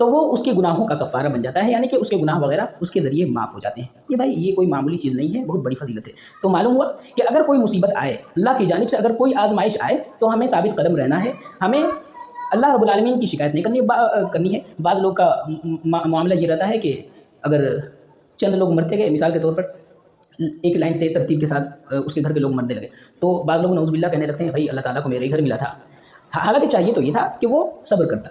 تو وہ اس کے گناہوں کا کفارہ بن جاتا ہے، یعنی کہ اس کے گناہ وغیرہ اس کے ذریعے معاف ہو جاتے ہیں۔ یہ بھائی یہ کوئی معمولی چیز نہیں ہے، بہت بڑی فضیلت ہے۔ تو معلوم ہوا کہ اگر کوئی مصیبت آئے، اللہ کی جانب سے اگر کوئی آزمائش آئے تو ہمیں ثابت قدم رہنا ہے، ہمیں اللہ رب العالمین کی شکایت نہیں کرنی ہے۔ بعض لوگ کا معاملہ یہ رہتا ہے کہ اگر چند لوگ مرتے گئے، مثال کے طور پر ایک لائن سے ترتیب کے ساتھ اس کے گھر کے لوگ مرنے لگے، تو بعض لوگ نعوذ باللہ کہنے لگتے ہیں بھائی اللہ تعالیٰ کو میرے ہی گھر ملا تھا۔ حالانکہ چاہیے تو یہ تھا کہ وہ صبر کرتا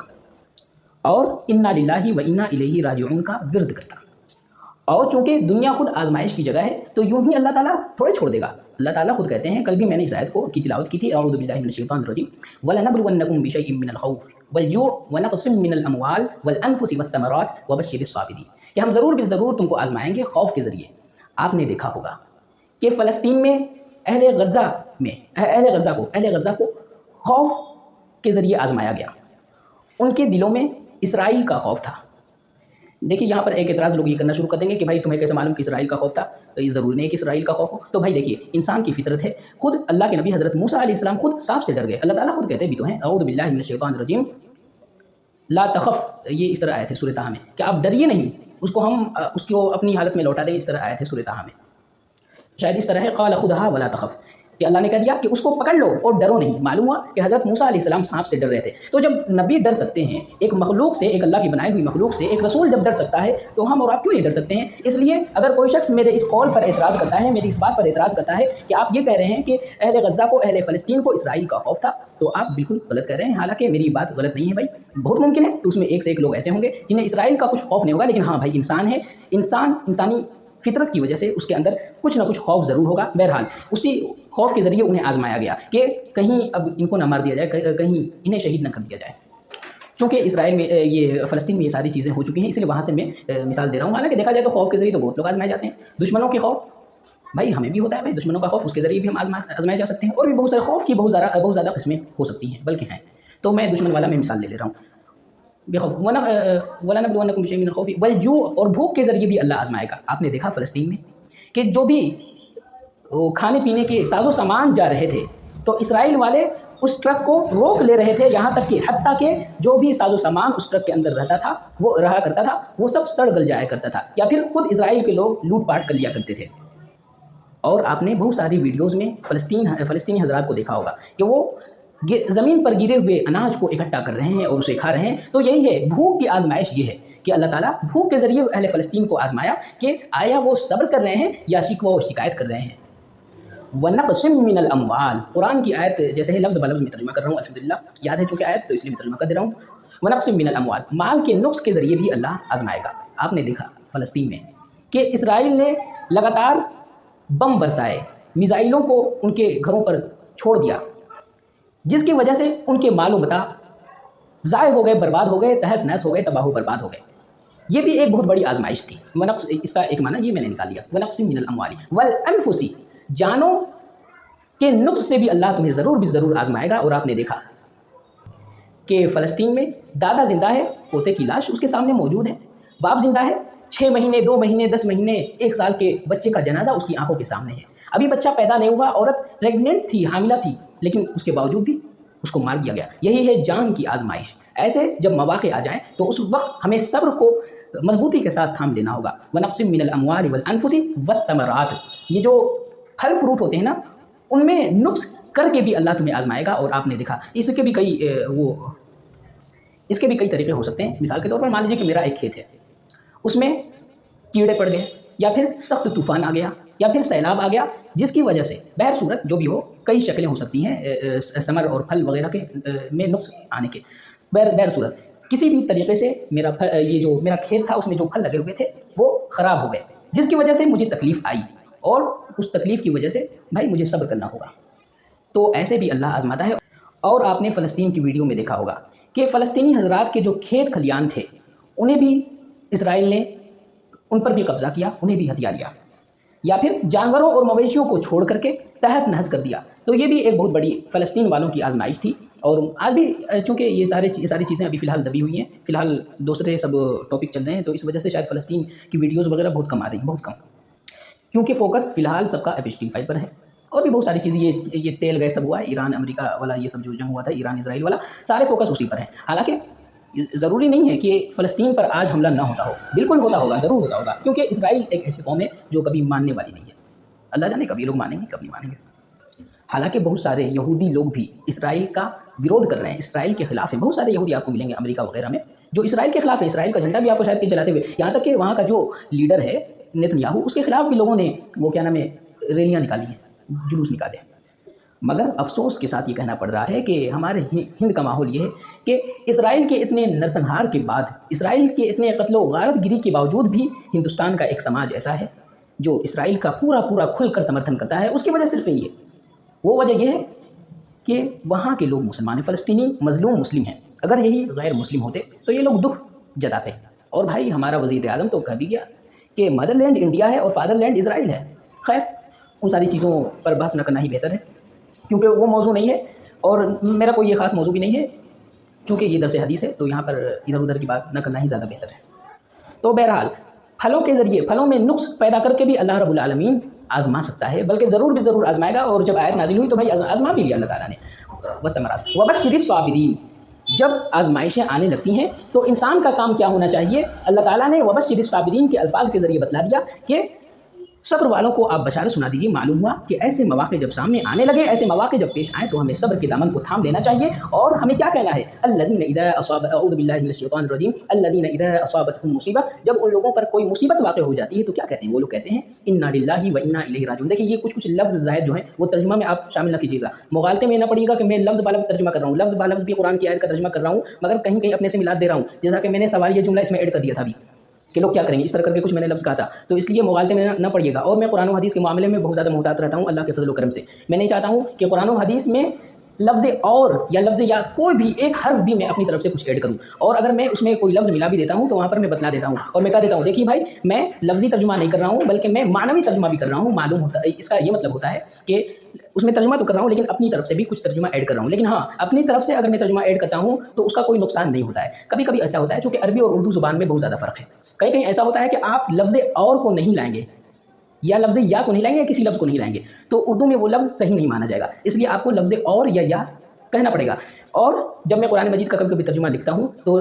اور انا للہ و انا الیہ راجعون کا ورد کرتا، اور چونکہ دنیا خود آزمائش کی جگہ ہے تو یوں ہی اللہ تعالیٰ تھوڑے چھوڑ دے گا۔ اللہ تعالیٰ خود کہتے ہیں، کل بھی میں نے اس آیت کی تلاوت کی تھی، اعوذ باللہ من الشیطان الرجیم، وَلَنَبْلُوَنَّكُمْ بِشَيْءٍ مِّنَ الْخَوْفِ وَالْجُوعِ وَنَقْصٍ مِّنَ الْأَمْوَالِ وَالْأَنفُسِ وَالثَّمَرَاتِ وَبَشِّرِ الصَّابِرِينَ، کہ ہم ضرور تم کو آزمائیں گے خوف کے ذریعے۔ آپ نے دیکھا ہوگا کہ فلسطین میں اہل غزہ کو خوف کے ذریعے آزمایا گیا، ان کے دلوں میں اسرائیل کا خوف تھا۔ دیکھیے یہاں پر ایک اعتراض لوگ یہ کرنا شروع کر دیں گے کہ بھائی تمہیں کیسے معلوم کہ اسرائیل کا خوف تھا؟ تو یہ ضروری نہیں ہے کہ اسرائیل کا خوف ہو۔ تو بھائی دیکھیے انسان کی فطرت ہے، خود اللہ کے نبی حضرت موسیٰ علیہ السلام خود سانپ سے ڈر گئے، اللہ تعالیٰ خود کہتے بھی تو ہیں اعوذ باللہ من الشیطان الرجیم لا تخف، یہ اس طرح آیت ہے سورۃ طٰہٰ میں کہ آپ ڈریے نہیں، اس کو ہم اس کو اپنی حالت میں لوٹا دیں، اس طرح آیت ہے سورۃ طٰہٰ میں، شاید اس طرح ہے قال خذها ولا تخف، کہ اللہ نے کہہ دیا کہ اس کو پکڑ لو اور ڈرو نہیں۔ معلوم ہوا کہ حضرت موسیٰ علیہ السلام سانپ سے ڈر رہے تھے، تو جب نبی ڈر سکتے ہیں ایک مخلوق سے، ایک اللہ کی بنائی ہوئی مخلوق سے، ایک رسول جب ڈر سکتا ہے تو ہم اور آپ کیوں نہیں ڈر سکتے ہیں؟ اس لیے اگر کوئی شخص میرے اس قول پر اعتراض کرتا ہے، میری اس بات پر اعتراض کرتا ہے کہ آپ یہ کہہ رہے ہیں کہ اہل غزہ کو، اہل فلسطین کو اسرائیل کا خوف تھا، تو آپ بالکل غلط کہہ رہے ہیں۔ حالانکہ میری بات غلط نہیں ہے بھائی، بہت ممکن ہے تو اس میں ایک سے ایک لوگ ایسے ہوں گے جنہیں اسرائیل کا کچھ خوف نہیں ہوگا، لیکن ہاں بھائی انسان ہے، انسانی فطرت کی وجہ سے اس کے اندر کچھ نہ کچھ خوف ضرور ہوگا۔ بہرحال اسی خوف کے ذریعے انہیں آزمایا گیا کہ کہیں اب ان کو نہ مار دیا جائے، کہیں انہیں شہید نہ کر دیا جائے۔ چونکہ اسرائیل میں یہ فلسطین میں یہ ساری چیزیں ہو چکی ہیں، اس لیے وہاں سے میں مثال دے رہا ہوں۔ حالانکہ دیکھا جائے تو خوف کے ذریعے تو بہت لوگ آزمائے جاتے ہیں۔ دشمنوں کے خوف بھائی ہمیں بھی ہوتا ہے، بھائی دشمنوں کا خوف اس کے ذریعے بھی ہم آزمائے جا سکتے ہیں، اور بھی بہت سارے خوف کی بہت زیادہ قسمیں ہو سکتی ہیں، بلکہ ہیں۔ تو میں دشمن والا میں مثال لے رہا ہوں، وَلَنَبْلُوَنَّكُمْ بِشَيْءٍ مِّنَ الْخَوْفِ وَالْجُوعِ، اور بھوک کے ذریعے بھی اللہ آزمائے گا۔ آپ نے دیکھا فلسطین میں کہ جو بھی کھانے پینے کے ساز و سامان جا رہے تھے تو اسرائیل والے اس ٹرک کو روک لے رہے تھے، یہاں تک کہ حتیٰ کہ جو بھی ساز و سامان اس ٹرک کے اندر رہا کرتا تھا وہ سب سڑ گل جایا کرتا تھا، یا پھر خود اسرائیل کے لوگ لوٹ پاٹ کر لیا کرتے تھے۔ اور آپ نے بہت ساری ویڈیوز میں فلسطینی حضرات کو دیکھا ہوگا کہ وہ زمین پر گرے ہوئے اناج کو اکٹھا کر رہے ہیں اور اسے کھا رہے ہیں۔ تو یہی ہے بھوک کی آزمائش، یہ ہے کہ اللہ تعالیٰ بھوک کے ذریعے اہل فلسطین کو آزمایا کہ آیا وہ صبر کر رہے ہیں یا شکوہ و شکایت کر رہے ہیں۔ وَنَقْصٍ مِّنَ الْأَمْوَالِ، قرآن کی آیت جیسے ہے لفظ بلفظ میں ترجمہ کر رہا ہوں، الحمدللہ یاد ہے چونکہ آیت تو اس لیے میں ترجمہ کر دے رہا ہوں۔ وَنَقْصٍ مِّنَ الْأَمْوَالِ، مال کے نقص کے ذریعے بھی اللہ آزمائے گا۔ آپ نے دیکھا فلسطین میں کہ اسرائیل نے لگاتار بم برسائے، میزائلوں کو ان کے گھروں پر چھوڑ دیا، جس کی وجہ سے ان کے مال و متاع ضائع ہو گئے، برباد ہو گئے، تہس نہس ہو گئے، تباہ و برباد ہو گئے۔ یہ بھی ایک بہت بڑی آزمائش تھی۔ اس کا ایک معنی یہ میں نے نکال لیا، وَنَقْصٍ مِّنَ الْأَمْوَالِ وَالْأَنفُسِ، جانوں کے نقص سے بھی اللہ تمہیں ضرور آزمائے گا۔ اور آپ نے دیکھا کہ فلسطین میں دادا زندہ ہے، پوتے کی لاش اس کے سامنے موجود ہے، باپ زندہ ہے، 6 مہینے 2 مہینے 10 مہینے 1 سال کے بچے کا جنازہ اس کی آنکھوں کے سامنے ہے۔ ابھی بچہ پیدا نہیں ہوا، عورت پریگننٹ تھی، حاملہ تھی، لیکن اس کے باوجود بھی اس کو مار دیا گیا۔ یہی ہے جان کی آزمائش۔ ایسے جب مواقع آ جائیں تو اس وقت ہمیں صبر کو مضبوطی کے ساتھ تھام لینا ہوگا۔ وَنَقْصٍ مِّنَ الْأَمْوَالِ وَالْأَنفُسِ وَالثَّمَرَاتِ، یہ جو پھل فروٹ ہوتے ہیں نا، ان میں نقص کر کے بھی اللہ تمہیں آزمائے گا۔ اور آپ نے دیکھا اس کے بھی کئی طریقے ہو سکتے ہیں۔ مثال کے طور پر مان لیجیے کہ میرا ایک کھیت ہے، اس میں کیڑے پڑ گئے، یا پھر سخت طوفان آ گیا، یا پھر سیلاب آ گیا، جس کی وجہ سے بہر صورت جو بھی ہو کئی شکلیں ہو سکتی ہیں ثمر اور پھل وغیرہ کے میں نقص آنے کے۔ بہر صورت کسی بھی طریقے سے یہ جو میرا کھیت تھا اس میں جو پھل لگے ہوئے تھے وہ خراب ہو گئے، جس کی وجہ سے مجھے تکلیف آئی، اور اس تکلیف کی وجہ سے بھائی مجھے صبر کرنا ہوگا۔ تو ایسے بھی اللہ آزماتا ہے۔ اور آپ نے فلسطین کی ویڈیو میں دیکھا ہوگا کہ فلسطینی حضرات کے جو کھیت کھلیان تھے انہیں بھی اسرائیل نے ان پر بھی قبضہ کیا، انہیں بھی ہتھیا لیا، یا پھر جانوروں اور مویشیوں کو چھوڑ کر کے تہس نہس کر دیا۔ تو یہ بھی ایک بہت بڑی فلسطین والوں کی آزمائش تھی۔ اور آج بھی چونکہ یہ ساری چیزیں ابھی فی الحال دبی ہوئی ہیں، فی الحال دوسرے سب ٹاپک چل رہے ہیں، تو اس وجہ سے شاید فلسطین کی ویڈیوز وغیرہ بہت کم آ رہی ہیں، بہت کم، کیونکہ فوکس فی الحال سب کا ایپسٹین فائل پر ہے۔ اور بھی بہت ساری چیزیں، یہ تیل گیس سب ہوا ہے، ایران امریکہ والا یہ سب جو جنگ ہوا تھا، ایران اسرائیل والا، سارے فوکس اسی پر ہیں۔ حالانکہ ضروری نہیں ہے کہ فلسطین پر آج حملہ نہ ہوتا ہو، بالکل ہوتا ہوگا، ضرور ہوتا ہوگا، کیونکہ اسرائیل ایک ایسی قوم ہے جو کبھی ماننے والی نہیں ہے۔ اللہ جانے کبھی لوگ مانیں گے کب نہیں مانیں گے۔ حالانکہ بہت سارے یہودی لوگ بھی اسرائیل کا ویرودھ کر رہے ہیں، اسرائیل کے خلاف ہیں۔ بہت سارے یہودی آپ کو ملیں گے امریکہ وغیرہ میں جو اسرائیل کے خلاف ہیں، اسرائیل کا جھنڈا بھی آپ کو شاید کہ چلاتے ہوئے، یہاں تک کہ وہاں کا جو لیڈر ہے نیتن یاہو، اس کے خلاف بھی لوگوں نے وہ کیا نام ہے ریلیاں نکالی ہیں، جلوس نکالے ہیں۔ مگر افسوس کے ساتھ یہ کہنا پڑ رہا ہے کہ ہمارے ہند کا ماحول یہ ہے کہ اسرائیل کے اتنے نرسنہار کے بعد، اسرائیل کے اتنے قتل و غارت گری کے باوجود بھی ہندوستان کا ایک سماج ایسا ہے جو اسرائیل کا پورا پورا کھل کر سمرتھن کرتا ہے۔ اس کی وجہ صرف یہی ہے، وہ وجہ یہ ہے کہ وہاں کے لوگ مسلمان ہیں، فلسطینی مظلوم مسلم ہیں۔ اگر یہی غیر مسلم ہوتے تو یہ لوگ دکھ جتاتے۔ اور بھائی ہمارا وزیر اعظم تو کہہ بھی گیا کہ مدر لینڈ انڈیا ہے اور فادر لینڈ اسرائیل ہے۔ خیر ان ساری چیزوں پر بحث نہ کرنا ہی بہتر ہے، کیونکہ وہ موضوع نہیں ہے اور میرا کوئی یہ خاص موضوع بھی نہیں ہے، چونکہ یہ درس حدیث ہے تو یہاں پر ادھر ادھر کی بات نہ کرنا ہی زیادہ بہتر ہے۔ تو بہرحال پھلوں کے ذریعے، پھلوں میں نقص پیدا کر کے بھی اللہ رب العالمین آزما سکتا ہے، بلکہ ضرور بھی ضرور آزمائے گا۔ اور جب آیت نازل ہوئی تو بھائی آزما بھی لیا اللہ تعالیٰ نے۔ وثمرات وبشر الصابرین، جب آزمائشیں آنے لگتی ہیں تو انسان کا کام کیا ہونا چاہیے؟ اللہ تعالیٰ نے وبشر الصابرین کے الفاظ کے ذریعے بتلا دیا کہ صبر والوں کو آپ بشارت سنا دیجیے۔ معلوم ہوا کہ ایسے مواقع جب سامنے آنے لگے، ایسے مواقع جب پیش آئیں تو ہمیں صبر کے دامن کو تھام لینا چاہیے، اور ہمیں کیا کہنا ہے؟ الذین اذا اصاب اعوذ باللہ من الشیطان الرجیم الذین اذا اصابتهم مصیبہ، جب ان لوگوں پر کوئی مصیبت واقع ہو جاتی ہے تو کیا کہتے ہیں؟ وہ لوگ کہتے ہیں انا للہ و انا الیہ راجعون۔ دیکھیں یہ کچھ لفظ زائد جو ہیں وہ ترجمہ میں آپ شامل نہ کیجیے گا، مغالطے میں نہ پڑیے گا کہ میں لفظ بہ لفظ ترجمہ کر رہا ہوں، لفظ بہ لفظ بھی قرآن کی آیت کا ترجمہ کر رہا ہوں، مگر کہیں کہیں اپنے سے ملاد دے رہا ہوں، جیسا کہ میں نے سوال یہ جملہ اس میں ایڈ کر دیا تھا ابھی کہ لوگ کیا کریں گے، اس طرح کر کے کچھ میں نے لفظ کہا تھا، تو اس لیے مغالطے میں نہ پڑیے گا۔ اور میں قرآن و حدیث کے معاملے میں بہت زیادہ محتاط رہتا ہوں اللہ کے فضل و کرم سے۔ میں نہیں چاہتا ہوں کہ قرآن و حدیث میں لفظ اور یا لفظ یا کوئی بھی ایک حرف بھی میں اپنی طرف سے کچھ ایڈ کروں، اور اگر میں اس میں کوئی لفظ ملا بھی دیتا ہوں تو وہاں پر میں بتلا دیتا ہوں اور میں کہہ دیتا ہوں دیکھیے بھائی میں لفظی ترجمہ نہیں کر رہا ہوں بلکہ میں معنوی ترجمہ بھی کر رہا ہوں۔ معلوم ہوتا ہے اس کا یہ مطلب ہوتا ہے کہ اس میں ترجمہ تو کر رہا ہوں لیکن اپنی طرف سے بھی کچھ ترجمہ ایڈ کر رہا ہوں، لیکن ہاں اپنی طرف سے اگر میں ترجمہ ایڈ کرتا ہوں تو اس کا کوئی نقصان نہیں ہوتا ہے۔ کبھی کبھی ایسا ہوتا ہے چونکہ عربی اور اردو زبان میں بہت زیادہ فرق ہے، کہیں کہیں ایسا ہوتا ہے کہ آپ لفظ اور کو نہیں لائیں گے یا لفظ یا کو نہیں لائیں گے یا کسی لفظ کو نہیں لائیں گے تو اردو میں وہ لفظ صحیح نہیں مانا جائے گا، اس لیے آپ کو لفظ اور یا کہنا پڑے گا۔ اور جب میں قرآن مجید کا کبھی کبھی ترجمہ لکھتا ہوں تو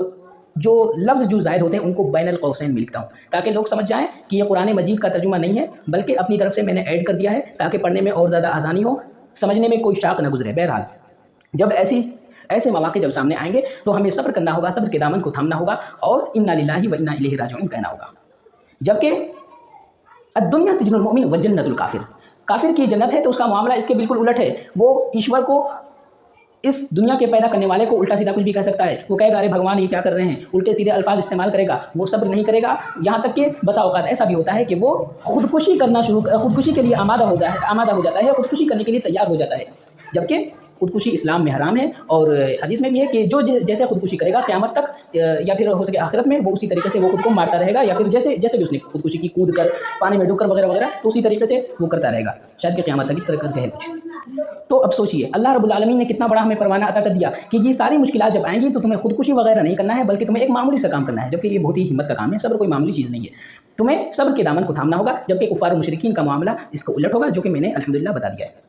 جو لفظ جو زائد ہوتے ہیں ان کو بین القوسین میں لکھتا ہوں تاکہ لوگ سمجھ جائیں کہ یہ قرآن مجید کا ترجمہ نہیں ہے بلکہ اپنی طرف سے میں نے ایڈ کر دیا ہے تاکہ پڑھنے میں اور زیادہ آسانی ہو، سمجھنے میں کوئی شاق نہ گزرے۔ بہرحال جب ایسے مواقع جب سامنے آئیں گے تو ہمیں صبر کرنا ہوگا، صبر کے دامن کو تھامنا ہوگا اور انا للہ و انا الیہ راجعون کہنا ہوگا۔ جبکہ الدنیا سجن المؤمن و جنت الکافر، کافر کی جنت ہے تو اس کا معاملہ اس کے بالکل الٹ ہے، وہ ایشور کو اس دنیا کے پیدا کرنے والے کو الٹا سیدھا کچھ بھی کہہ سکتا ہے، وہ کہے گا ارے بھگوان یہ کیا کر رہے ہیں، الٹے سیدھے الفاظ استعمال کرے گا، وہ صبر نہیں کرے گا، یہاں تک کہ بسا اوقات ایسا بھی ہوتا ہے کہ وہ خودکشی کے لیے آمادہ ہو جاتا ہے، خودکشی کرنے کے لیے تیار ہو جاتا ہے، جبکہ خودکشی اسلام میں حرام ہے۔ اور حدیث میں بھی ہے کہ جو جیسے خودکشی کرے گا قیامت تک یا پھر ہو سکے آخرت میں وہ اسی طریقے سے وہ خود کو مارتا رہے گا، یا پھر جیسے بھی اس نے خودکشی کی کود کر پانی میں ڈوب کر وغیرہ وغیرہ تو اسی طریقے سے وہ کرتا رہے گا شاید کہ قیامت تک، اس طرح کرتے ہیں کچھ۔ تو اب سوچئے اللہ رب العالمین نے کتنا بڑا ہمیں پروانہ عطا کر دیا کہ یہ ساری مشکلات جب آئیں گی تو تمہیں خودکشی وغیرہ نہیں کرنا ہے بلکہ تمہیں ایک معمولی سا کام کرنا ہے، جبکہ یہ بہت ہی ہمت کا کام ہے۔ صبر کوئی معمولی چیز نہیں ہے، تمہیں صبر کے دامن کو تھامنا ہوگا، جبکہ کفار و مشرکین کا معاملہ اس کو الٹ ہوگا جو کہ میں نے الحمدللہ بتا دیا ہے۔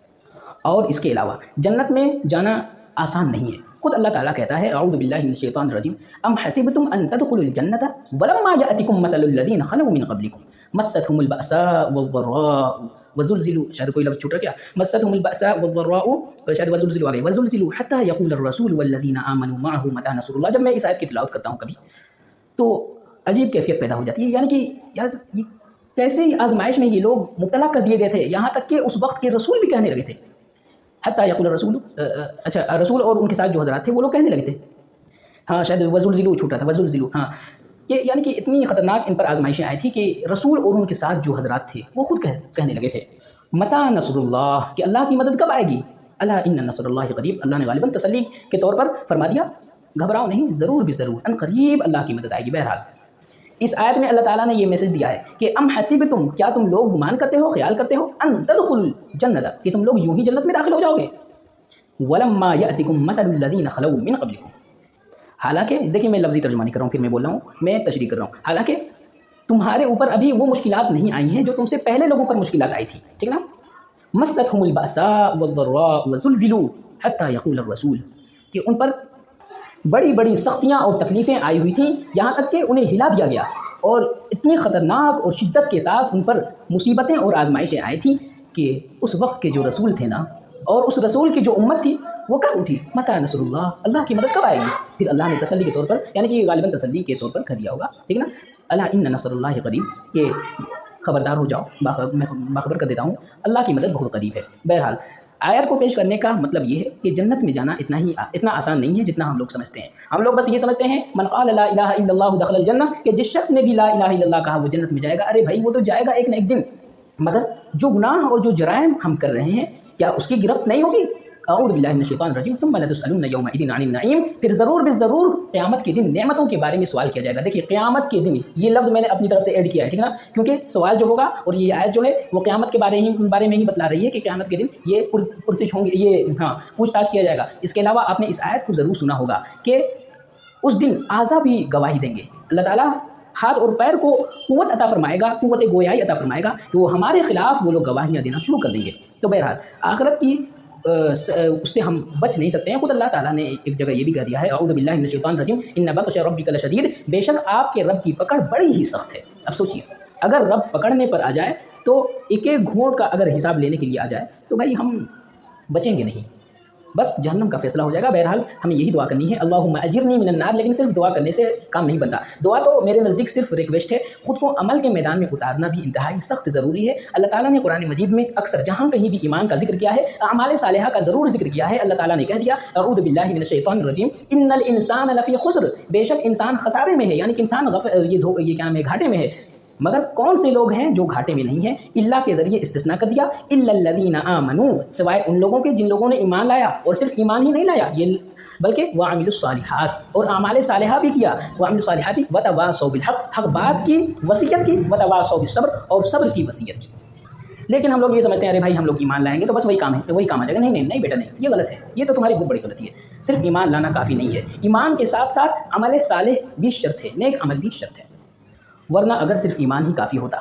اور اس کے علاوہ جنت میں جانا آسان نہیں ہے، خود اللہ تعالیٰ کہتا ہے اعوذ باللہ من الشیطان الرجیم ام حسبتم ان تدخلوا الجنۃ ولما یأتکم مثل الذین خلوا من قبلکم مستهم البأساء والضراء وزلزلوا، شاید کوئی لفظ چھوٹا کیا، مستهم البأساء والضراء، شاید وزلزلوا آگے، وزلزلوا حتى يقول الرسول والذین آمنوا معه متى نصر اللہ۔ جب میں اس آیت کی تلاوت کرتا ہوں کبھی تو عجیب کیفیت پیدا ہو جاتی ہے، یعنی کہ یار یہ کیسے آزمائش میں یہ لوگ مبتلا کر دیے گئے تھے، یہاں تک کہ اس وقت کے رسول بھی کہنے لگے تھے، حتیٰ یقول الرسول، اچھا رسول اور ان کے ساتھ جو حضرات تھے وہ لوگ کہنے لگے تھے، ہاں شاید وزلزلوا چھوٹا تھا، وزلزلوا، ہاں یہ یعنی کہ اتنی خطرناک ان پر آزمائشیں آئی تھی کہ رسول اور ان کے ساتھ جو حضرات تھے وہ خود کہنے لگے تھے متى نصر اللہ، کہ اللہ کی مدد کب آئے گی، الا ان نصر اللہ قریب، اللہ نے غالباً تسلی کے طور پر فرما دیا گھبراؤ نہیں، ضرور بھی ضرور ان قریب اللہ کی مدد آئے گی۔ بہرحال اس آیت میں اللہ تعالیٰ نے یہ میسج دیا ہے کہ ام حسبتم، کیا تم لوگ گمان کرتے ہو، خیال کرتے ہو، ان تدخلوا الجنۃ، کہ تم لوگ یوں ہی جنت میں داخل ہو جاؤ گے، ولما یأتکم مثل الذین خلوا من قبلکم، حالانکہ دیکھیں میں لفظی ترجمہ نہیں کر رہا ہوں، پھر میں بول رہا ہوں، میں تشریح کر رہا ہوں، حالانکہ تمہارے اوپر ابھی وہ مشکلات نہیں آئی ہیں جو تم سے پہلے لوگوں پر مشکلات آئی تھی، ٹھیک نا، مستهم البأساء والضراء وزلزلوا حتى يقول الرسول، کہ ان پر بڑی بڑی سختیاں اور تکلیفیں آئی ہوئی تھیں، یہاں تک کہ انہیں ہلا دیا گیا، اور اتنی خطرناک اور شدت کے ساتھ ان پر مصیبتیں اور آزمائشیں آئی تھیں کہ اس وقت کے جو رسول تھے نا، اور اس رسول کی جو امت تھی، وہ کب اٹھی؟ متی نصر اللہ، اللہ کی مدد کب آئے گی؟ پھر اللہ نے تسلی کے طور پر، یعنی کہ غالباً تسلی کے طور پر کہہ دیا ہوگا، ٹھیک ہے نا، الا ان نصر اللہ قریب، کہ خبردار ہو جاؤ، میں باخبر کر دیتا ہوں، اللہ کی مدد بہت قریب ہے۔ بہرحال آیت کو پیش کرنے کا مطلب یہ ہے کہ جنت میں جانا اتنا آسان نہیں ہے جتنا ہم لوگ سمجھتے ہیں۔ ہم لوگ بس یہ سمجھتے ہیں من قال لا الہ الا اللہ دخل الجنہ، کہ جس شخص نے بھی لا الہ الا اللہ کہا وہ جنت میں جائے گا۔ ارے بھائی وہ تو جائے گا ایک نہ ایک دن، مگر جو گناہ اور جو جرائم ہم کر رہے ہیں کیا اس کی گرفت نہیں ہوگی؟ اعوذ باللہ من الشیطان الرجیم ثم لتسألن یومئذ عن النعیم، پھر ضرور بالضرور قیامت کے دن نعمتوں کے بارے میں سوال کیا جائے گا۔ دیکھیے قیامت کے دن، یہ لفظ میں نے اپنی طرف سے ایڈ کیا ہے، ٹھیک ہے نا، کیونکہ سوال جو ہوگا اور یہ آیت جو ہے وہ قیامت کے بارے میں ہی بتلا رہی ہے کہ قیامت کے دن یہ پرسش ہوں گے، یہ پوچھ تاچھ کیا جائے گا۔ اس کے علاوہ آپ نے اس آیت کو ضرور سنا ہوگا کہ اس دن اعضا بھی گواہی دیں گے، اللہ تعالیٰ ہاتھ اور پیر کو قوت عطا فرمائے گا، قوت گویائی عطا فرمائے گا کہ وہ ہمارے خلاف وہ لوگ گواہیاں دینا شروع کر دیں گے۔ تو بہرحال آخرت کی اس سے ہم بچ نہیں سکتے ہیں۔ خود اللہ تعالیٰ نے ایک جگہ یہ بھی کہہ دیا ہے اعوذ باللہ من الشیطان الرجیم ان بطش ربک لشدید، بے شک آپ کے رب کی پکڑ بڑی ہی سخت ہے۔ اب سوچیے اگر رب پکڑنے پر آ جائے تو ایک ایک گھونٹ کا اگر حساب لینے کے لیے آ جائے تو بھائی ہم بچیں گے نہیں، بس جہنم کا فیصلہ ہو جائے گا۔ بہرحال ہمیں یہی دعا کرنی ہے اللہم اجرنی من النار، لیکن صرف دعا کرنے سے کام نہیں بنتا، دعا تو میرے نزدیک صرف ریکویسٹ ہے، خود کو عمل کے میدان میں اتارنا بھی انتہائی سخت ضروری ہے۔ اللہ تعالیٰ نے قرآن مجید میں اکثر جہاں کہیں بھی ایمان کا ذکر کیا ہے، اعمال صالحہ کا ضرور ذکر کیا ہے۔ اللہ تعالیٰ نے کہہ دیا اعوذ باللہ من الشیطان الرجیم ان الانسان لفی خسر، بے شک انسان خسارے میں ہے، یعنی کہ انسان یہ کیا نام ہے، گھاٹے میں ہے۔ مگر کون سے لوگ ہیں جو گھاٹے میں نہیں ہیں؟ اللہ کے ذریعے استثناء کر دیا، الا الذین آمنوا، سوائے ان لوگوں کے جن لوگوں نے ایمان لایا، اور صرف ایمان ہی نہیں لایا یہ بلکہ وعملوا الصالحات، اور اعمال صالحہ بھی کیا، وعملوا الصالحات وتواصوا بالحق، حق بات کی وصیت کی، وتواصوا بالصبر، اور صبر کی وصیت کی۔ لیکن ہم لوگ یہ سمجھتے ہیں ارے بھائی ہم لوگ ایمان لائیں گے تو بس وہی کام ہے، وہی کام آ جائے گا۔ نہیں نہیں نہیں بیٹا نہیں، یہ غلط ہے، یہ تو تمہاری بہت بڑی غلطی ہے۔ صرف ایمان لانا کافی نہیں ہے، ایمان کے ساتھ ساتھ عمل صالح بھی شرط ہے، نیک عمل بھی شرط ہے، ورنہ اگر صرف ایمان ہی کافی ہوتا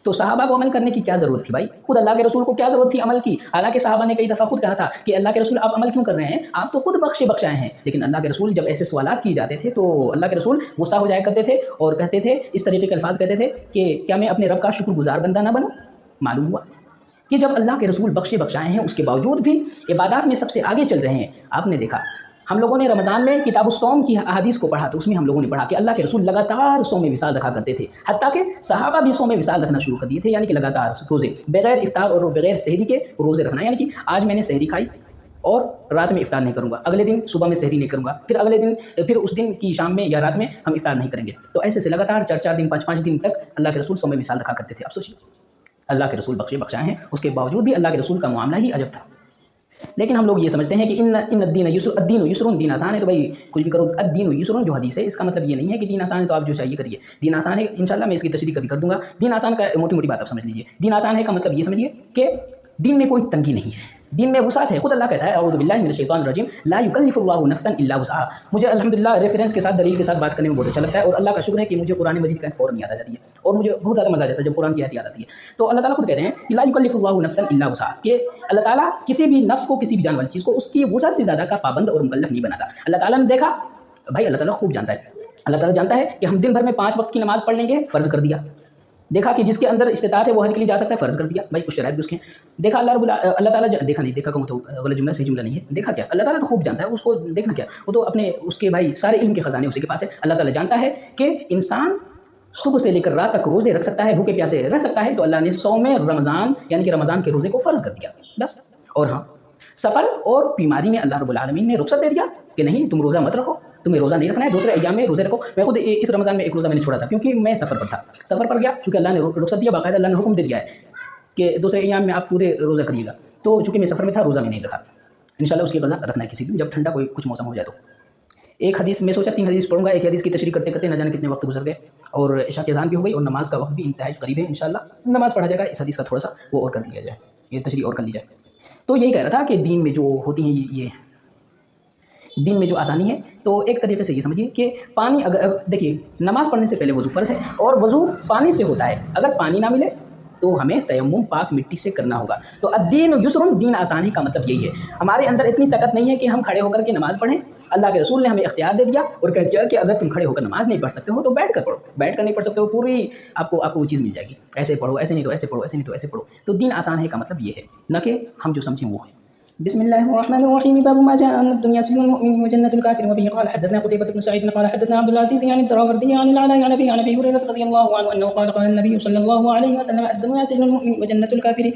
تو صحابہ کو عمل کرنے کی کیا ضرورت تھی بھائی؟ خود اللہ کے رسول کو کیا ضرورت تھی عمل کی؟ حالانکہ صحابہ نے کئی دفعہ خود کہا تھا کہ اللہ کے رسول آپ عمل کیوں کر رہے ہیں، آپ تو خود بخشائے ہیں۔ لیکن اللہ کے رسول جب ایسے سوالات کیے جاتے تھے تو اللہ کے رسول غصہ ہو جایا کرتے تھے اور کہتے تھے، اس طریقے کے الفاظ کہتے تھے کہ کیا میں اپنے رب کا شکر گزار بندہ نہ بنوں؟ معلوم ہوا کہ جب اللہ کے رسول بخشائے ہیں اس کے باوجود بھی عبادات میں سب سے آگے چل رہے ہیں۔ آپ نے دیکھا ہم لوگوں نے رمضان میں کتاب الصوم کی احادیث کو پڑھا تو اس میں ہم لوگوں نے پڑھا کہ اللہ کے رسول لگاتار صوم وصال رکھا کرتے تھے، حتیٰ کہ صحابہ بھی صوم وصال رکھنا شروع کر دیے تھے، یعنی کہ لگاتار روزے بغیر افطار اور بغیر سحری کے روزے رکھنا، یعنی کہ آج میں نے سحری کھائی اور رات میں افطار نہیں کروں گا، اگلے دن صبح میں سحری نہیں کروں گا، پھر اگلے دن پھر اس دن کی شام میں یا رات میں ہم افطار نہیں کریں گے۔ تو ایسے سے لگاتار 4 دن 5 دن تک اللہ کے رسول صوم وصال رکھا کرتے تھے۔ اب سوچیے اللہ کے رسول بخشائے ہیں، اس کے باوجود بھی اللہ کے رسول کا معاملہ ہی عجب تھا۔ لیکن ہم لوگ یہ سمجھتے ہیں کہ ان الدین یسر، الدین یسر، دین آسان ہے تو بھائی کچھ بھی کرو، الدین یسر جو حدیث ہے اس کا مطلب یہ نہیں ہے کہ دین آسان ہے تو آپ جو چاہیے کریے، دین آسان ہے انشاءاللہ میں اس کی تشریح کبھی کر دوں گا۔ دین آسان کا موٹی بات آپ سمجھ لیجیے، دین آسان ہے کا مطلب یہ سمجھیے کہ دین میں کوئی تنگی نہیں ہے، دین میں وسعت ہے۔ خود اللہ کہتا ہے اعوذ باللہ من الشیطان الرجیم لا یکلف اللہ نفسا الا وسعها۔ مجھے الحمدللہ ریفرنس کے ساتھ دلیل کے ساتھ بات کرنے میں بہت اچھا لگتا ہے، اور اللہ کا شکر ہے کہ مجھے قرآن مجید کا فوراً یاد آ جاتی ہے، اور مجھے بہت زیادہ مزہ آ جاتا ہے جب قرآن کی آیت یاد آتی ہے۔ تو اللہ تعالیٰ خود کہتے ہیں کہ لا یکلف اللہ نفسا الا وسعها، کہ اللہ تعالیٰ کسی بھی نفس کو، کسی بھی جان والی چیز کو اس کی وسعت سے زیادہ کا پابند اور مکلف نہیں بناتا۔ اللہ تعالیٰ نے دیکھا بھائی، اللہ تعالیٰ خوب جانتا ہے، اللہ تعالیٰ جانتا ہے کہ ہم دن بھر میں 5 وقت کی نماز پڑھ لیں گے، فرض کر دیا۔ دیکھا کہ جس کے اندر استطاعت ہے وہ حج کے لیے جا سکتا ہے، فرض کر دیا بھائی، کچھ شرائط بھی اس کے ہیں۔ دیکھا اللہ تعالیٰ دیکھا کہوں تو غلط جملہ، صحیح جملہ نہیں ہے، دیکھا کیا اللہ تعالیٰ تو خوب جانتا ہے، اس کو دیکھنا کیا، وہ تو اپنے اس کے بھائی سارے علم کے خزانے اسی کے پاس ہے۔ اللہ تعالیٰ جانتا ہے کہ انسان صبح سے لے کر رات تک روزے رکھ سکتا ہے، بھوکے پیاسے رہ سکتا ہے، تو اللہ نے صوم رمضان یعنی کہ رمضان کے روزے کو فرض کر دیا بس۔ اور ہاں، سفر اور بیماری میں اللہ رب العالمین نے رخصت دے دیا کہ نہیں تم روزہ مت رکھو، تمہیں روزہ نہیں رکھنا ہے، دوسرے ایام میں روزے رکھو۔ میں خود اس رمضان میں ایک روزہ میں نے چھوڑا تھا کیونکہ میں سفر پر تھا، سفر پر گیا، چونکہ اللہ نے رخصت دیا، باقاعدہ اللہ نے حکم دے دیا ہے کہ دوسرے ایام میں آپ پورے روزہ کریے گا، تو چونکہ میں سفر میں تھا روزہ میں نہیں رکھا۔ انشاءاللہ اس کی قضا رکھنا ہے کسی دن جب ٹھنڈا کوئی کچھ موسم ہو جائے تو۔ ایک حدیث میں سوچا 3 حدیث پڑھوں گا، ایک حدیث کی تشریح کرتے کرتے نہ جانے کتنے وقت گزر گئے، اور عشاء کی اذان بھی ہو گئی اور نماز کا وقت بھی انتہائی قریب ہے، انشاءاللہ نماز پڑھا جائے گا، اس حدیث کا تھوڑا سا وہ اور کر لیا جائے، یہ تشریح اور کر لی جائے۔ تو یہی کہہ رہا تھا کہ دین میں جو ہوتی ہیں یہ دین میں جو آسانی ہے، تو ایک طریقے سے یہ سمجھیے کہ پانی، اگر دیکھیے نماز پڑھنے سے پہلے وضو فرض ہے، اور وضو پانی سے ہوتا ہے، اگر پانی نہ ملے تو ہمیں تیمم پاک مٹی سے کرنا ہوگا۔ تو الدین یسر، دین آسان ہے کا مطلب یہی ہے۔ ہمارے اندر اتنی سکت نہیں ہے کہ ہم کھڑے ہو کر کے نماز پڑھیں۔ اللہ کے رسول نے ہمیں اختیار دے دیا اور کہہ دیا کہ اگر تم کھڑے ہو کر نماز نہیں پڑھ سکتے ہو تو بیٹھ کر پڑھو، بیٹھ کر نہیں پڑھ سکتے ہو پوری آپ کو وہ چیز مل جائے گی، ایسے پڑھو، ایسے نہیں تو ایسے پڑھو، ایسے نہیں تو ایسے پڑھو۔ تو دین آسان ہے کا مطلب یہ ہے، نہ کہ ہم جو سمجھیں وہ ہے۔ بسم الله الرحمن الرحيم. باب ما جاء أن الدنيا سجن المؤمن وجنة الكافر. وبه قال حدثنا قتيبة بن سعيد قال حدثنا عبد العزيز عن الدراوردي عن العلاء عن أبي هريرة رضي الله عنه أنه قال قال النبي صلى الله عليه وسلم الدنيا سجن المؤمن وجنة الكافر.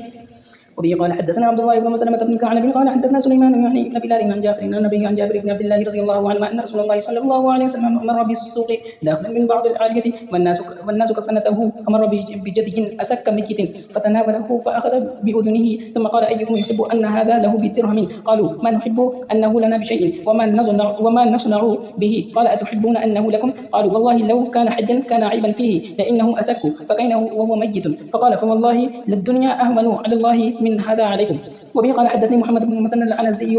وبه قال حدثنا عبد الله بن مسلمة بن كعنب قال حدثنا سليمان بن بلال عن جعفر عن النبي عن جابر بن عبد الله رضي الله عنه أن رسول الله صلى الله عليه وسلم مر بالسوق داخلا من بعض العالية والناس كفنته فمر بجدي أسك ميت فتناوله فأخذ بأذنه ثم قال أيكم يحب أن هذا له بالدرهم؟ قالوا ما نحب أنه لنا بشيء وما نصنع به. قال أتحبون أنه لكم؟ قالوا والله لو كان حجا كان عيبا فيه لأنه أسك فكينه وهو ميت. فقال فوالله للدنيا أهون على الله من هذا عليكم. وبه قال حدثني محمد بن مثنى العنزي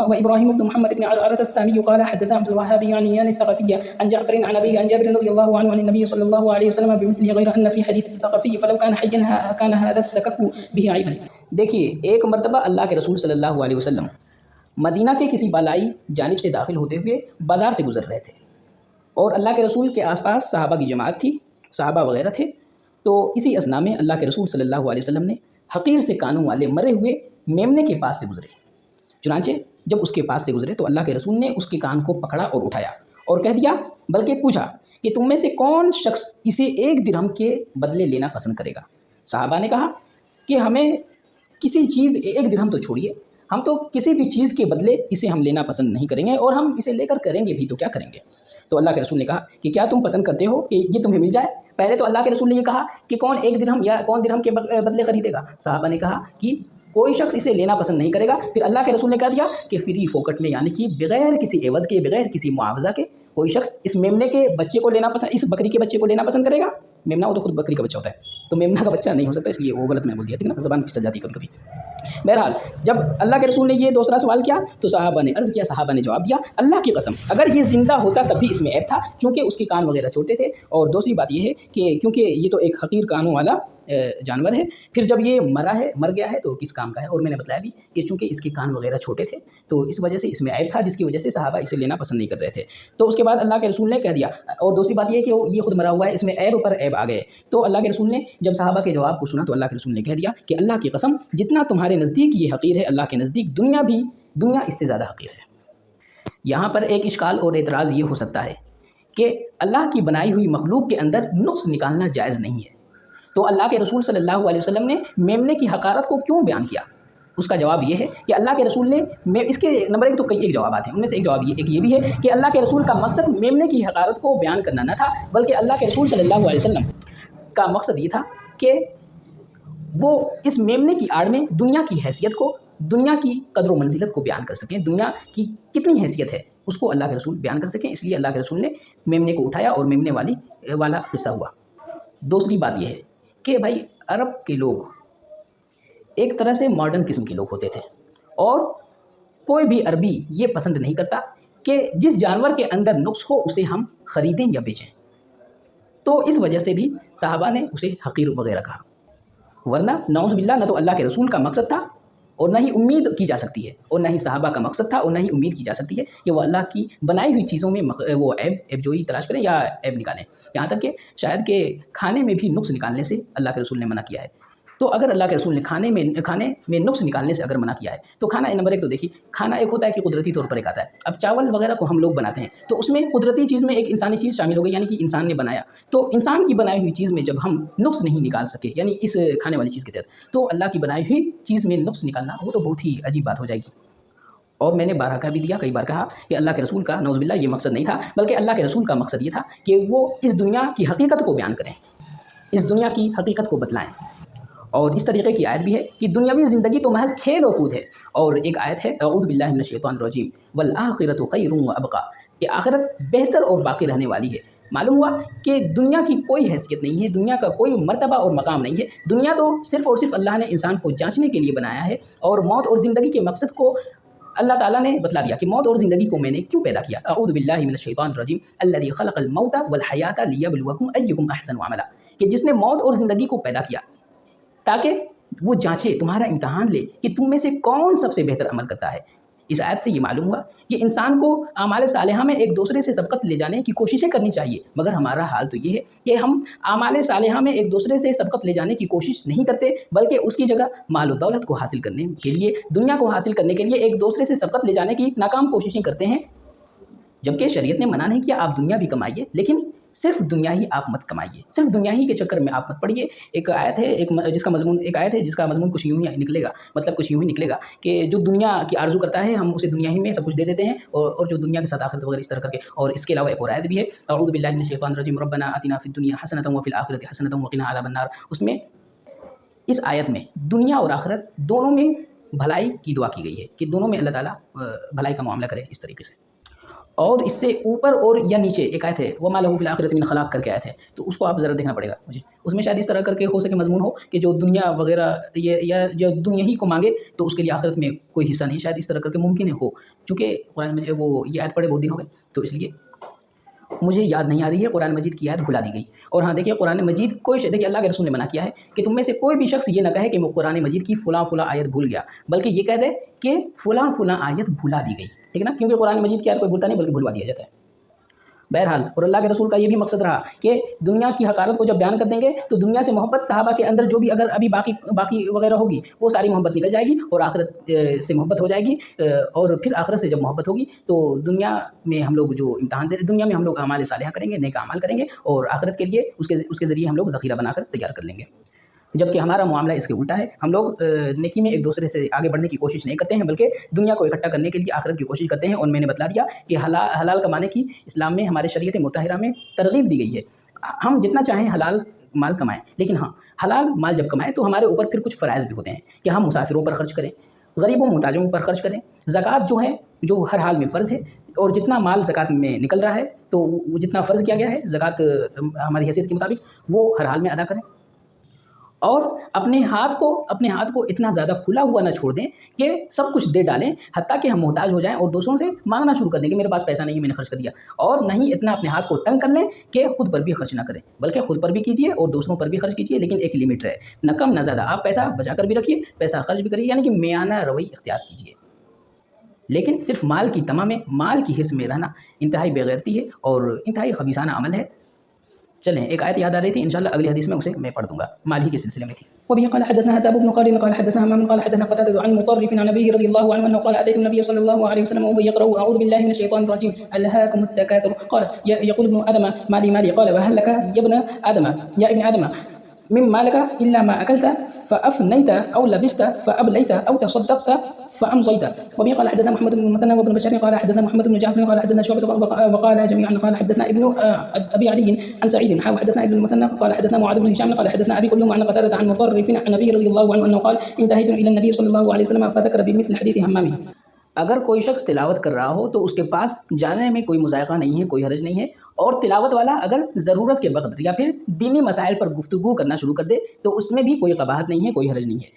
وإبراهيم بن محمد بن عرعرة السامي قال حدثنا عبد الوهاب يعني الثقفي عن جعفر عن أبيه عن جابر رضي الله عنه عن النبي صلى الله عليه وسلم بمثله غير أن في حديث الثقفي فلو كان حيا كان هذا السكك به عيبا. دیکھیے، ایک مرتبہ اللہ کے رسول صلی اللہ علیہ وسلم مدینہ کے کسی بالائی جانب سے داخل ہوتے ہوئے بازار سے گزر رہے تھے اور اللہ کے رسول کے آس پاس صحابہ کی جماعت تھی، صحابہ وغیرہ تھے۔ تو اسی اثناء میں اللہ کے رسول صلی اللہ علیہ وسلم نے حقیر سے کانوں والے مرے ہوئے میمنے کے پاس سے گزرے۔ چنانچہ جب اس کے پاس سے گزرے تو اللہ کے رسول نے اس کے کان کو پکڑا اور اٹھایا اور کہہ دیا، بلکہ پوچھا کہ تم میں سے کون شخص اسے 1 درہم کے بدلے لینا پسند کرے گا؟ صحابہ نے کہا کہ ہمیں کسی چیز 1 درہم تو چھوڑیے، ہم تو کسی بھی چیز کے بدلے اسے ہم لینا پسند نہیں کریں گے، اور ہم اسے لے کر کریں گے بھی تو کیا کریں گے؟ تو اللہ کے رسول نے کہا کہ کیا تم پسند کرتے ہو کہ یہ تمہیں مل جائے؟ پہلے تو اللہ کے رسول نے یہ کہا کہ کون 1 درہم یا کون درہم کے بدلے خریدے گا؟ صحابہ نے کہا کہ کوئی شخص اسے لینا پسند نہیں کرے گا۔ پھر اللہ کے رسول نے کہہ دیا کہ فری فوکٹ میں، یعنی کہ بغیر کسی عوض کے، بغیر کسی معاوضہ کے کوئی شخص اس میمنے کے بچے کو لینا پسند، اس بکری کے بچے کو لینا پسند کرے گا۔ میمنا وہ تو خود بکری کا بچہ ہوتا ہے، تو میمنا کا بچہ نہیں ہو سکتا، اس لیے وہ غلط میں بول دیا، ٹھیک ہے نا، زبان پھسل جاتی ہے کبھی کبھی۔ بہرحال جب اللہ کے رسول نے یہ دوسرا سوال کیا تو صحابہ نے عرض کیا، صحابہ نے جواب دیا، اللہ کی قسم اگر یہ زندہ ہوتا تب بھی اس میں عیب تھا، کیونکہ اس کے کان وغیرہ چھوٹے تھے، اور دوسری بات یہ ہے کہ کیونکہ یہ تو ایک حقیر کانوں والا جانور ہے، پھر جب یہ مر گیا ہے تو کس کام کا ہے؟ اور میں نے بتایا بھی کہ چونکہ اس کے کان وغیرہ چھوٹے تھے تو اس وجہ سے اس میں عیب تھا، جس کی وجہ سے صحابہ اسے لینا پسند نہیں کر رہے تھے۔ تو اس کے بعد اللہ کے رسول نے کہہ دیا، اور دوسری بات یہ ہے کہ یہ خود مرا ہوا ہے، اس میں عیب پر عیب آ گئے۔ تو اللہ کے رسول نے جب صحابہ کے جواب کو سنا تو اللہ کے رسول نے کہہ دیا کہ اللہ کی قسم جتنا تمہارے نزدیک یہ حقیر ہے، اللہ کے نزدیک دنیا اس سے زیادہ حقیر ہے۔ یہاں پر ایک اشکال اور اعتراض یہ ہو سکتا ہے کہ اللہ کی بنائی ہوئی مخلوق کے اندر نقص نکالنا جائز نہیں ہے، تو اللہ کے رسول صلی اللہ علیہ وسلم نے میمنے کی حقارت کو کیوں بیان کیا؟ اس کا جواب یہ ہے کہ اللہ کے رسول نے اس کے نمبر 1 تو کئی ایک جوابات ہیں، ان میں سے ایک جواب یہ بھی ہے کہ اللہ کے رسول کا مقصد میمنے کی حقارت کو بیان کرنا نہ تھا، بلکہ اللہ کے رسول صلی اللہ علیہ وسلم کا مقصد یہ تھا کہ وہ اس میمنے کی آڑ میں دنیا کی حیثیت کو، دنیا کی قدر و منزلت کو بیان کر سکیں، دنیا کی کتنی حیثیت ہے اس کو اللہ کے رسول بیان کر سکیں، اس لیے اللہ کے رسول نے میمنے کو اٹھایا اور میمنے والا قصہ ہوا۔ دوسری بات یہ ہے کہ بھائی عرب کے لوگ ایک طرح سے ماڈرن قسم کے لوگ ہوتے تھے، اور کوئی بھی عربی یہ پسند نہیں کرتا کہ جس جانور کے اندر نقص ہو اسے ہم خریدیں یا بیچیں، تو اس وجہ سے بھی صحابہ نے اسے حقیر وغیرہ کہا، ورنہ نعوذ باللہ نہ تو اللہ کے رسول کا مقصد تھا اور نہ ہی امید کی جا سکتی ہے، اور نہ ہی صحابہ کا مقصد تھا اور نہ ہی امید کی جا سکتی ہے کہ وہ اللہ کی بنائی ہوئی چیزوں میں وہ عیب جوئی تلاش کریں یا عیب نکالیں، یہاں تک کہ شاید کہ کھانے میں بھی نقص نکالنے سے اللہ کے رسول نے منع کیا ہے۔ تو اگر اللہ کے رسول نے کھانے میں نقص نکالنے سے اگر منع کیا ہے تو کھانا نمبر 1 تو دیکھیے، کھانا ایک ہوتا ہے کہ قدرتی طور پر ایک آتا ہے، اب چاول وغیرہ کو ہم لوگ بناتے ہیں تو اس میں قدرتی چیز میں ایک انسانی چیز شامل ہو گئی، یعنی کہ انسان نے بنایا، تو انسان کی بنائی ہوئی چیز میں جب ہم نقص نہیں نکال سکے، یعنی اس کھانے والی چیز کے تحت، تو اللہ کی بنائی ہوئی چیز میں نقص نکالنا وہ تو بہت ہی عجیب بات ہو جائے گی۔ اور میں نے بارہا کہہ بھی دیا، کئی بار کہا کہ اللہ کے رسول کا نعوذ باللہ یہ مقصد نہیں تھا، بلکہ اللہ کے رسول کا مقصد یہ تھا کہ وہ اس دنیا کی حقیقت کو بیان کریں، اس دنیا کی حقیقت کو بتلائیں۔ اور اس طریقے کی آیت بھی ہے کہ دنیاوی زندگی تو محض کھیل و کود ہے، اور ایک آیت ہے اعوذ باللہ من الشیطان الرجیم والآخرۃ خیر وابقیٰ، کہ آخرت بہتر اور باقی رہنے والی ہے۔ معلوم ہوا کہ دنیا کی کوئی حیثیت نہیں ہے، دنیا کا کوئی مرتبہ اور مقام نہیں ہے، دنیا تو صرف اور صرف اللہ نے انسان کو جانچنے کے لیے بنایا ہے، اور موت اور زندگی کے مقصد کو اللہ تعالیٰ نے بتلا دیا کہ موت اور زندگی کو میں نے کیوں پیدا کیا۔ اعوذ باللہ من الشیطان الرجیم الذی خلق الموت والحیاۃ لیبلوکم ایکم احسن عملا، کہ جس نے موت اور زندگی کو پیدا کیا تاکہ وہ جانچے، تمہارا امتحان لے کہ تم میں سے کون سب سے بہتر عمل کرتا ہے۔ اس آیت سے یہ معلوم ہوا کہ انسان کو اعمال صالحہ میں ایک دوسرے سے سبقت لے جانے کی کوششیں کرنی چاہیے، مگر ہمارا حال تو یہ ہے کہ ہم اعمال صالحہ میں ایک دوسرے سے سبقت لے جانے کی کوشش نہیں کرتے، بلکہ اس کی جگہ مال و دولت کو حاصل کرنے کے لیے، دنیا کو حاصل کرنے کے لیے ایک دوسرے سے سبقت لے جانے کی ناکام کوششیں کرتے ہیں، جبکہ شریعت نے منع نہیں کیا آپ دنیا بھی کمائیے، لیکن صرف دنیا ہی آپ مت کمائیے، صرف دنیا ہی کے چکر میں آپ مت پڑیے۔ ایک آیت ہے جس کا مضمون کچھ یوں ہی نکلے گا، مطلب کچھ یوں ہی نکلے گا کہ جو دنیا کی آرزو کرتا ہے ہم اسے دنیا ہی میں سب کچھ دے دیتے ہیں، اور جو دنیا کے ساتھ آخرت وغیرہ اس طرح کر کے۔ اور اس کے علاوہ ایک اور آیت بھی ہے، اعوذ باللہ من الشیطان الرجیم، ربنا آتنا فی الدنیا حسنۃ وفی الآخرۃ حسنۃ وقنا عذاب النار۔ اس میں اس آیت میں دنیا اور آخرت دونوں میں بھلائی کی دعا کی گئی ہے کہ دونوں میں اللہ تعالیٰ بھلائی کا معاملہ کرے اس طریقے سے۔ اور اس سے اوپر اور یا نیچے ایک آیت ہے وما لہ فی الآخرۃ من خلاق کر کے آیت ہے، تو اس کو آپ ذرا دیکھنا پڑے گا مجھے۔ اس میں شاید اس طرح کر کے ہو سکے مضمون ہو کہ جو دنیا وغیرہ یا جو دنیا ہی کو مانگے تو اس کے لیے آخرت میں کوئی حصہ نہیں، شاید اس طرح کر کے ممکن ہو، چونکہ قرآن مجھے یہ آیت پڑھے بہت دن ہو گئے تو اس لیے مجھے یاد نہیں آ رہی ہے، قرآن مجید کی آیت بھلا دی گئی۔ اور ہاں دیکھیے قرآن مجید دیکھیے اللہ کے رسول نے منع کیا ہے کہ تم میں سے کوئی بھی شخص یہ نہ کہے کہ میں قرآن مجید کی فلاں آیت بھول گیا، بلکہ یہ کہہ دے کہ فلاں آیت بھلا دی گئی، ٹھیک ہے نا، کیونکہ قرآن مجید کی آیت کوئی بھولتا نہیں بلکہ بھلوا دیا جاتا ہے۔ بہرحال اور اللہ کے رسول کا یہ بھی مقصد رہا کہ دنیا کی حقارت کو جب بیان کر دیں گے تو دنیا سے محبت صحابہ کے اندر جو بھی اگر ابھی باقی وغیرہ ہوگی وہ ساری محبت نکل جائے گی، اور آخرت سے محبت ہو جائے گی، اور پھر آخرت سے جب محبت ہوگی تو دنیا میں ہم لوگ جو امتحان دے دنیا میں ہم لوگ اعمال صالحہ کریں گے، نیک اعمال کریں گے، اور آخرت کے لیے اس کے ذریعے ہم لوگ ذخیرہ بنا کر تیار کر لیں گے۔ جبکہ ہمارا معاملہ اس کے الٹا ہے، ہم لوگ نیکی میں ایک دوسرے سے آگے بڑھنے کی کوشش نہیں کرتے ہیں، بلکہ دنیا کو اکٹھا کرنے کے لیے آخرت کی کوشش کرتے ہیں۔ اور میں نے بتلا دیا کہ حلال کمانے کی اسلام میں ہمارے شریعت مطہرہ میں ترغیب دی گئی ہے۔ ہم جتنا چاہیں حلال مال کمائیں، لیکن ہاں حلال مال جب کمائیں تو ہمارے اوپر پھر کچھ فرائض بھی ہوتے ہیں کہ ہم مسافروں پر خرچ کریں، غریبوں محتاجوں پر خرچ کریں، زکوٰۃ جو ہر حال میں فرض ہے، اور جتنا مال زکوٰۃ میں نکل رہا ہے تو وہ جتنا فرض کیا گیا ہے زکوٰۃ ہماری حیثیت کے مطابق وہ ہر حال میں ادا کریں، اور اپنے ہاتھ کو اتنا زیادہ کھلا ہوا نہ چھوڑ دیں کہ سب کچھ دے ڈالیں، حتیٰ کہ ہم محتاج ہو جائیں اور دوسروں سے مانگنا شروع کر دیں کہ میرے پاس پیسہ نہیں ہے میں نے خرچ کر دیا، اور نہیں اتنا اپنے ہاتھ کو تنگ کر لیں کہ خود پر بھی خرچ نہ کریں، بلکہ خود پر بھی کیجیے اور دوسروں پر بھی خرچ کیجیے، لیکن ایک لمٹ ہے، نہ کم نہ زیادہ، آپ پیسہ بچا کر بھی رکھیے، پیسہ خرچ بھی کریے، یعنی کہ میانہ روی اختیار کیجیے، لیکن صرف مال کی تما میں، مال کی حرص میں رہنا انتہائی بے غیرتی ہے اور انتہائی خبیثانہ عمل ہے۔ چلیں ایک آیت یاد آ رہی تھی، انشاءاللہ اگلی حدیث میں اسے میں پڑھ دوں گا، مال ہی کے سلسلے میں تھی۔ وبه قال حدثنا هتاب بن خالد قال حدثنا همام قال حدثنا قتادة عن مطرف عن ابيه رضي الله عنه انه قال اتيت النبي صلى الله عليه وسلم وهو يقرأ اعوذ بالله من الشيطان الرجيم الهاكم التكاثر قال يقول ابن ادم مالي قال وهل لك يا ابن ادم من مالك إلا ما أكلت فأفنيت أو لبست فأبليت أو تصدقت فأمضيت. وبه قال حدثنا محمد بن المثنى وابن بشار قال حدثنا محمد بن جعفر قال حدثنا شعبة وقال جميعا قال حدثنا ابن أبي عدي عن سعيد حدثنا ابن المثنى قال حدثنا معاذ بن هشام قال حدثنا أبي كلهم عن قتادة عن مطرف عن النبي رضي الله عنه أنه قال انتهيت إلى النبي صلى الله عليه وسلم فذكر بمثل حديث همام. اگر کوئی شخص تلاوت کر رہا ہو تو اس کے پاس جانے میں کوئی مذائقہ نہیں ہے، کوئی حرج نہیں ہے، اور تلاوت والا اگر ضرورت کے بقدر یا پھر دینی مسائل پر گفتگو کرنا شروع کر دے تو اس میں بھی کوئی قباحت نہیں ہے، کوئی حرج نہیں ہے۔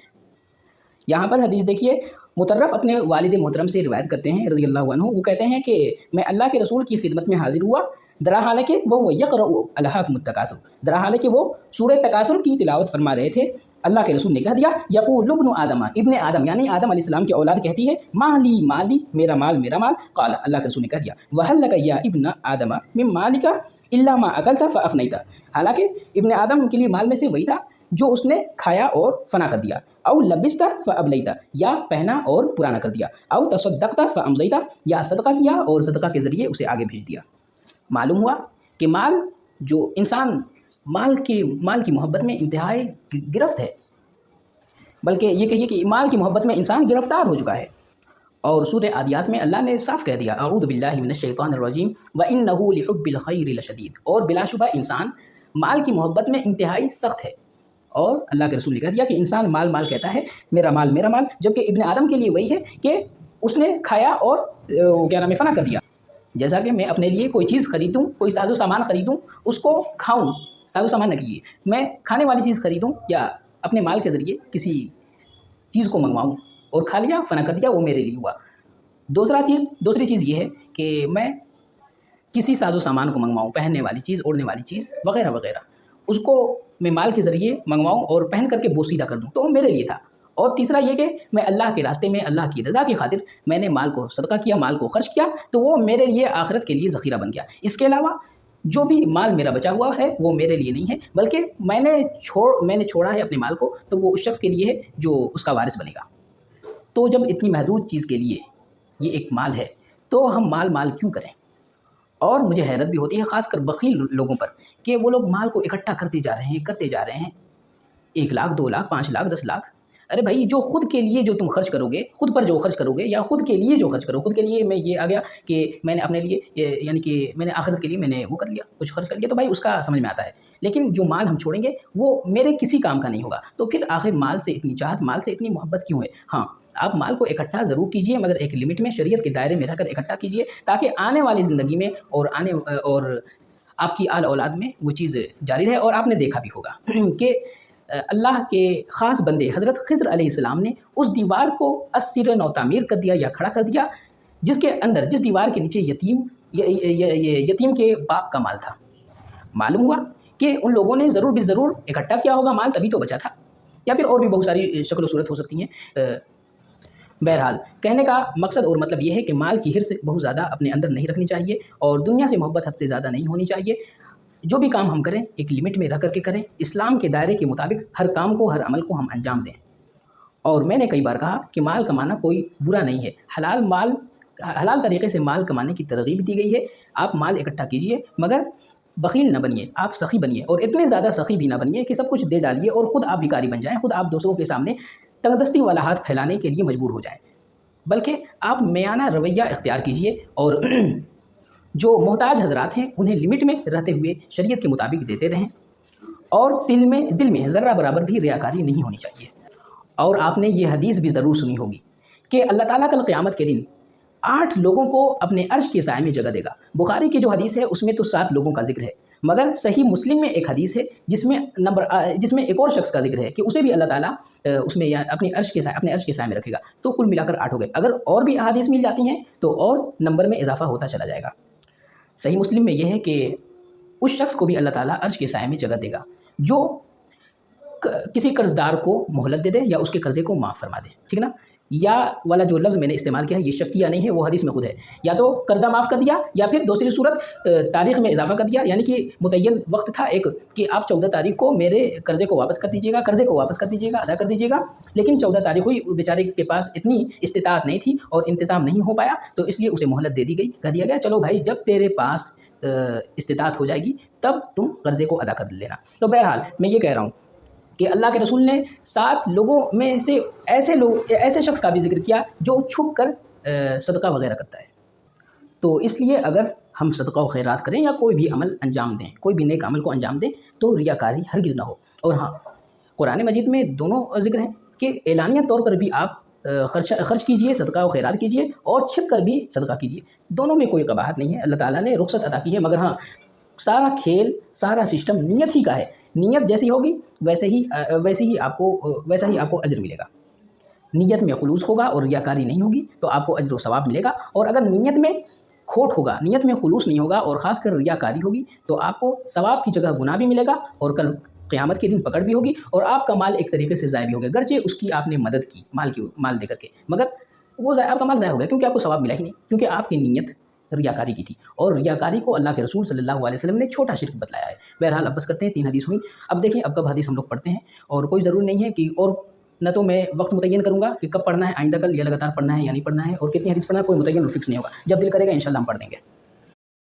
یہاں پر حدیث دیکھیے، مطرف اپنے والد محترم سے روایت کرتے ہیں رضی اللہ عنہ، وہ کہتے ہیں کہ میں اللہ کے رسول کی خدمت میں حاضر ہوا، درحال کہ وہ یقرأ الہاکم التکاثر، درحال کہ وہ سورہ تکاثر کی تلاوت فرما رہے تھے۔ اللہ کے رسول نے کہہ دیا یقول ابن آدم، ابن آدم یعنی آدم علیہ السلام کی اولاد کہتی ہے مالی مالی، میرا مال میرا مال۔ قال، اللہ کے رسول نے کہہ دیا وہل لک یا ابن آدم من مالک الا ما اکلت فافنیت، حالانکہ ابن آدم کے لیے مال میں سے وہی تھا جو اس نے کھایا اور فنا کر دیا، او لبست فابلیت، یا پہنا اور پرانا کر دیا، او تصدقت فامضیت، یا صدقہ کیا اور صدقہ کے ذریعے اسے آگے بھیج دیا۔ معلوم ہوا کہ مال جو انسان مال کی محبت میں انتہائی گرفت ہے، بلکہ یہ کہیے کہ مال کی محبت میں انسان گرفتار ہو چکا ہے۔ اور سورہ عادیات میں اللہ نے صاف کہہ دیا اعوذ باللہ من الشیطان الرجیم وَإِنَّهُ لِحُبِّ الْخَيْرِ لَشَدِيدٌ، اور بلا شبہ انسان مال کی محبت میں انتہائی سخت ہے۔ اور اللہ کے رسول نے کہہ دیا کہ انسان مال کہتا ہے میرا مال میرا مال، جبکہ ابن آدم کے لیے وہی ہے کہ اس نے کھایا اور فنا کر دیا۔ جیسا کہ میں اپنے لیے کوئی چیز خریدوں، کوئی ساز و سامان خریدوں، اس کو کھاؤں، ساز و سامان نہ کیجیے، میں کھانے والی چیز خریدوں یا اپنے مال کے ذریعے کسی چیز کو منگواؤں اور کھا لیا فنا کر دیا، وہ میرے لیے ہوا۔ دوسری چیز یہ ہے کہ میں کسی ساز و سامان کو منگواؤں، پہننے والی چیز، اوڑھنے والی چیز وغیرہ وغیرہ، اس کو میں مال کے ذریعے منگواؤں اور پہن کر کے بوسیدہ کر دوں، تو وہ میرے لیے تھا۔ اور تیسرا یہ کہ میں اللہ کے راستے میں اللہ کی رضا کی خاطر میں نے مال کو صدقہ کیا، مال کو خرچ کیا، تو وہ میرے لیے آخرت کے لیے ذخیرہ بن گیا۔ اس کے علاوہ جو بھی مال میرا بچا ہوا ہے وہ میرے لیے نہیں ہے، بلکہ میں نے چھوڑا ہے اپنے مال کو، تو وہ اس شخص کے لیے ہے جو اس کا وارث بنے گا۔ تو جب اتنی محدود چیز کے لیے یہ ایک مال ہے تو ہم مال کیوں کریں؟ اور مجھے حیرت بھی ہوتی ہے خاص کر بخیل لوگوں پر کہ وہ لوگ مال کو اکٹھا کرتے جا رہے ہیں 1 لاکھ 2 لاکھ 5 لاکھ 10 لاکھ۔ ارے بھائی، جو خود کے لیے جو تم خرچ کرو گے، خود پر جو خرچ کرو گے، یا خود کے لیے جو خرچ کرو، خود کے لیے میں یہ آ گیا کہ میں نے اپنے لیے یعنی کہ میں نے آخرت کے لیے میں نے وہ کر لیا، کچھ خرچ کر لیا، تو بھائی اس کا سمجھ میں آتا ہے۔ لیکن جو مال ہم چھوڑیں گے وہ میرے کسی کام کا نہیں ہوگا، تو پھر آخر مال سے اتنی چاہت، مال سے اتنی محبت کیوں ہے؟ ہاں، آپ مال کو اکٹھا ضرور کیجئے، مگر ایک لمٹ میں، شریعت کے دائرے میں رہ کر اکٹھا کیجئے، تاکہ آنے والی زندگی میں اور آپ کی آل اولاد میں وہ چیز جاری رہے۔ اور آپ نے دیکھا بھی ہوگا کہ اللہ کے خاص بندے حضرت خضر علیہ السلام نے اس دیوار کو اسیر نو تعمیر کر دیا یا کھڑا کر دیا، جس دیوار کے نیچے یتیم کے باپ کا مال تھا۔ معلوم ہوا کہ ان لوگوں نے ضرور اکٹھا کیا ہوگا مال، تبھی تو بچا تھا، یا پھر اور بھی بہت ساری شکل و صورت ہو سکتی ہیں۔ بہرحال کہنے کا مقصد اور مطلب یہ ہے کہ مال کی حرص بہت زیادہ اپنے اندر نہیں رکھنی چاہیے، اور دنیا سے محبت حد سے زیادہ نہیں ہونی چاہیے۔ جو بھی کام ہم کریں ایک لمٹ میں رہ کر کے کریں، اسلام کے دائرے کے مطابق ہر کام کو، ہر عمل کو ہم انجام دیں۔ اور میں نے کئی بار کہا کہ مال کمانا کوئی برا نہیں ہے، حلال طریقے سے مال کمانے کی ترغیب دی گئی ہے۔ آپ مال اکٹھا کیجئے، مگر بخیل نہ بنیے، آپ سخی بنیے، اور اتنے زیادہ سخی بھی نہ بنیے کہ سب کچھ دے ڈالیے اور خود آپ بھکاری بن جائیں، خود آپ دوسروں کے سامنے تنگدستی والا ہاتھ پھیلانے کے لیے مجبور ہو جائیں، بلکہ آپ میانہ رویہ اختیار کیجئے، اور جو محتاج حضرات ہیں انہیں لمٹ میں رہتے ہوئے شریعت کے مطابق دیتے رہیں، اور دل میں ذرہ برابر بھی ریاکاری نہیں ہونی چاہیے۔ اور آپ نے یہ حدیث بھی ضرور سنی ہوگی کہ اللہ تعالیٰ کل قیامت کے دن 8 لوگوں کو اپنے عرش کے سائے میں جگہ دے گا۔ بخاری کی جو حدیث ہے اس میں تو 7 لوگوں کا ذکر ہے، مگر صحیح مسلم میں ایک حدیث ہے جس میں ایک اور شخص کا ذکر ہے کہ اسے بھی اللہ تعالیٰ اس میں اپنے عرش کے سائے میں رکھے گا، تو کل ملا کر 8 ہو گئے۔ اگر اور بھی احادیث مل جاتی ہیں تو اور نمبر میں اضافہ ہوتا چلا جائے گا۔ صحیح مسلم میں یہ ہے کہ اس شخص کو بھی اللہ تعالیٰ عرش کے سائے میں جگہ دے گا جو کسی قرض دار کو مہلت دے دے یا اس کے قرضے کو معاف فرما دے، ٹھیک نا؟ یا والا جو لفظ میں نے استعمال کیا ہے یہ شکیہ نہیں ہے، وہ حدیث میں خود ہے، یا تو قرضہ معاف کر دیا یا پھر دوسری صورت تاریخ میں اضافہ کر دیا، یعنی کہ متعین وقت تھا ایک کہ آپ 14 تاریخ کو میرے قرضے کو واپس کر دیجیے گا، ادا کر دیجیے گا، لیکن 14 تاریخ ہوئی، بیچارے کے پاس اتنی استطاعت نہیں تھی اور انتظام نہیں ہو پایا، تو اس لیے اسے مہلت دے دی گئی، کہہ دیا گیا چلو بھائی جب تیرے پاس استطاعت ہو جائے گی تب تم قرضے کو ادا کر لینا۔ تو بہرحال میں یہ کہہ رہا ہوں کہ اللہ کے رسول نے 7 لوگوں میں سے ایسے شخص کا بھی ذکر کیا جو چھپ کر صدقہ وغیرہ کرتا ہے۔ تو اس لیے اگر ہم صدقہ و خیرات کریں یا کوئی بھی عمل انجام دیں، کوئی بھی نیک عمل کو انجام دیں، تو ریاکاری ہرگز نہ ہو۔ اور ہاں، قرآن مجید میں دونوں ذکر ہیں کہ اعلانیہ طور پر بھی آپ خرچ کیجئے، صدقہ و خیرات کیجئے، اور چھپ کر بھی صدقہ کیجئے، دونوں میں کوئی قباحت نہیں ہے، اللہ تعالیٰ نے رخصت عطا کی ہے۔ مگر ہاں، سارا کھیل، سارا سسٹم نیت ہی کا ہے، نیت جیسی ہوگی ویسا ہی آپ کو اجر ملے گا۔ نیت میں خلوص ہوگا اور ریاکاری نہیں ہوگی تو آپ کو اجر و ثواب ملے گا، اور اگر نیت میں کھوٹ ہوگا، نیت میں خلوص نہیں ہوگا اور خاص کر ریاکاری ہوگی تو آپ کو ثواب کی جگہ گناہ بھی ملے گا، اور کل قیامت کے دن پکڑ بھی ہوگی، اور آپ کا مال ایک طریقے سے ضائع بھی ہوگا، گرچہ اس کی آپ نے مدد کی مال دے کر کے، مگر وہ آپ کا مال ضائع ہو گیا کیونکہ آپ کو ثواب ملا ہی نہیں، کیونکہ آپ کی نیت ریاکاری کی تھی، اور ریاکاری کو اللہ کے رسول صلی اللہ علیہ وسلم نے چھوٹا شرک بتلایا ہے۔ بہرحال اب بس کرتے ہیں، 3 حدیث ہوئی، اب دیکھیں اب کب حدیث ہم لوگ پڑھتے ہیں، اور کوئی ضروری نہیں ہے کہ اور نہ تو میں وقت متعین کروں گا کہ کب پڑھنا ہے آئندہ کل، یا لگاتار پڑھنا ہے یا نہیں پڑھنا ہے، اور کتنی حدیث پڑھنا ہے کوئی متعین اور فکس نہیں ہوگا، جب دل کرے گا انشاءاللہ ہم پڑھ دیں گے۔